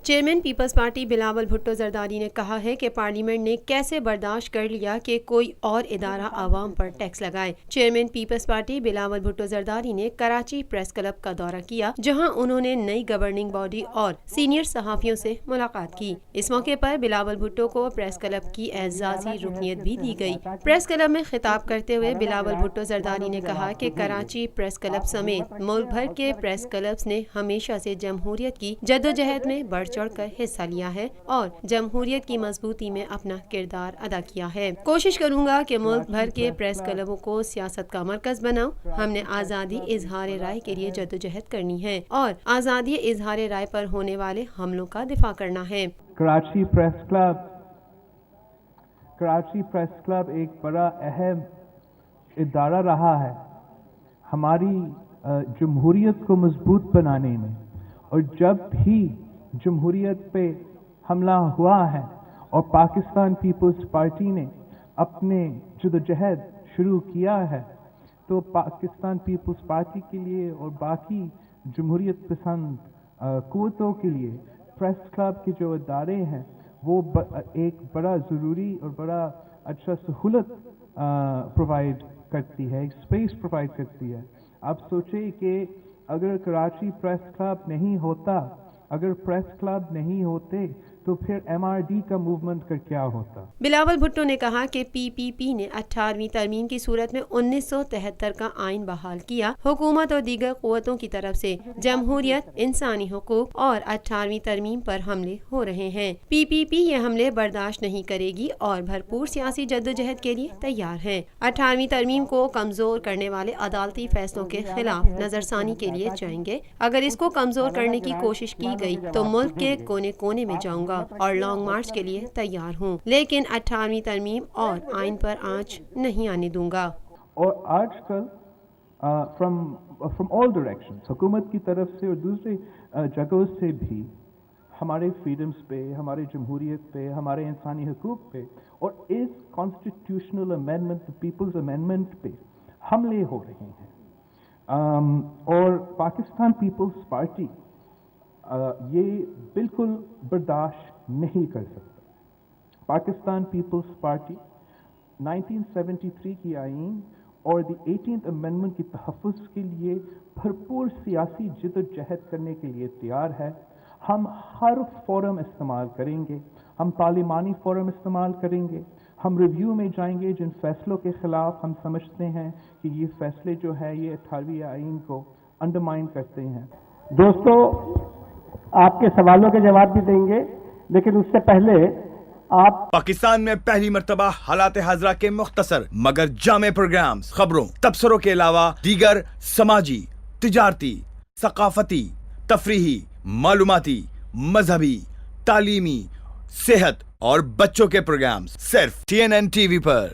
Chairman peoples party Bilawal Bhutto Zardari نے کہا ہے کہ پارلیمنٹ نے کیسے برداشت کر لیا کہ کوئی اور ادارہ عوام پر ٹیکس لگائے۔ Chairman peoples party Bilawal Bhutto Zardari نے کراچی پریس کلب کا دورہ کیا، جہاں انہوں نے نئی گورننگ باڈی اور سینئر صحافیوں سے ملاقات کی۔ اس موقع پر بلاول بھٹو کو پریس کلب کی اعزازی رکنیت بھی دی گئی۔ پریس کلب میں خطاب کرتے ہوئے بلاول بھٹو زرداری نے کہا کہ کراچی پریس کلب سمیت ملک بھر کے پریس کلبز نے ہمیشہ سے جمہوریت کی جدوجہد میں بڑھ چڑھ کر حصہ لیا ہے اور جمہوریت کی مضبوطی میں اپنا کردار ادا کیا ہے۔ کوشش کروں گا کہ ملک بھر کے پریس کلبوں کو سیاست کا مرکز بناؤں۔ ہم نے آزادی اظہار رائے کے لیے جدوجہد کرنی ہے اور آزادی اظہار رائے پر ہونے والے حملوں کا دفاع کرنا ہے۔ کراچی پریس کلب ایک بڑا اہم ادارہ رہا ہے ہماری جمہوریت کو مضبوط بنانے میں، اور جب بھی جمہوریت پہ حملہ ہوا ہے اور پاکستان پیپلز پارٹی نے اپنے جدوجہد شروع کیا ہے، تو پاکستان پیپلز پارٹی کے لیے اور باقی جمہوریت پسند قوتوں کے لیے پریس کلب کے جو ادارے ہیں وہ ایک بڑا ضروری اور بڑا اچھا سہولت پرووائڈ کرتی ہے، ایک اسپیس پرووائڈ کرتی ہے۔ آپ سوچیں کہ اگر کراچی پریس کلب نہیں ہوتا، اگر پریس کلب نہیں ہوتے تو پھر MRD کا موومنٹ کا کیا ہوتا؟ بلاول بھٹو نے کہا کہ PPP نے 18ویں ترمیم کی صورت میں 1973 کا آئین بحال کیا۔ حکومت اور دیگر قوتوں کی طرف سے جمہوریت، انسانی حقوق اور 18ویں ترمیم پر حملے ہو رہے ہیں۔ PPP یہ حملے برداشت نہیں کرے گی اور بھرپور سیاسی جدوجہد کے لیے تیار ہے۔ 18ویں ترمیم کو کمزور کرنے والے عدالتی فیصلوں کے خلاف نظرثانی کے لیے جائیں گے۔ اگر اس کو کمزور کرنے کی کوشش کی گئی تو ملک کے کونے کونے میں جاؤں گا اور لانگ مارچ کے لیے تیار ہوں، لیکن 18ویں ترمیم اور آئین پر آنچ نہیں آنے دوں گا۔ اور آج کل فرام آل ڈائریکشنز، حکومت کی طرف سے اور دوسری جگہوں سے بھی ہمارے فریڈمز پہ، ہمارے جمہوریت پہ، ہمارے انسانی حقوق پہ اور اس کانسٹیٹیوشنل امینڈمنٹ، پیپلز امینڈمنٹ پہ حملے ہو رہے ہیں، اور پاکستان پیپلز پارٹی یہ بالکل برداشت نہیں کر سکتا۔ پاکستان پیپلز پارٹی 1973 کی آئین اور دی 18th امینڈمنٹ کی تحفظ کے لیے بھرپور سیاسی جدوجہد کرنے کے لیے تیار ہے۔ ہم ہر فورم استعمال کریں گے، ہم پارلیمانی فورم استعمال کریں گے، ہم ریویو میں جائیں گے جن فیصلوں کے خلاف ہم سمجھتے ہیں کہ یہ فیصلے جو ہے یہ 18ویں آئین کو انڈرمائن کرتے ہیں۔ دوستو، آپ کے سوالوں کے جواب بھی دیں گے، لیکن اس سے پہلے آپ پاکستان میں پہلی مرتبہ حالات حاضرہ کے مختصر مگر جامع پروگرامز، خبروں، تبصروں کے علاوہ دیگر سماجی، تجارتی، ثقافتی، تفریحی، معلوماتی، مذہبی، تعلیمی، صحت اور بچوں کے پروگرامز صرف TNN TV پر۔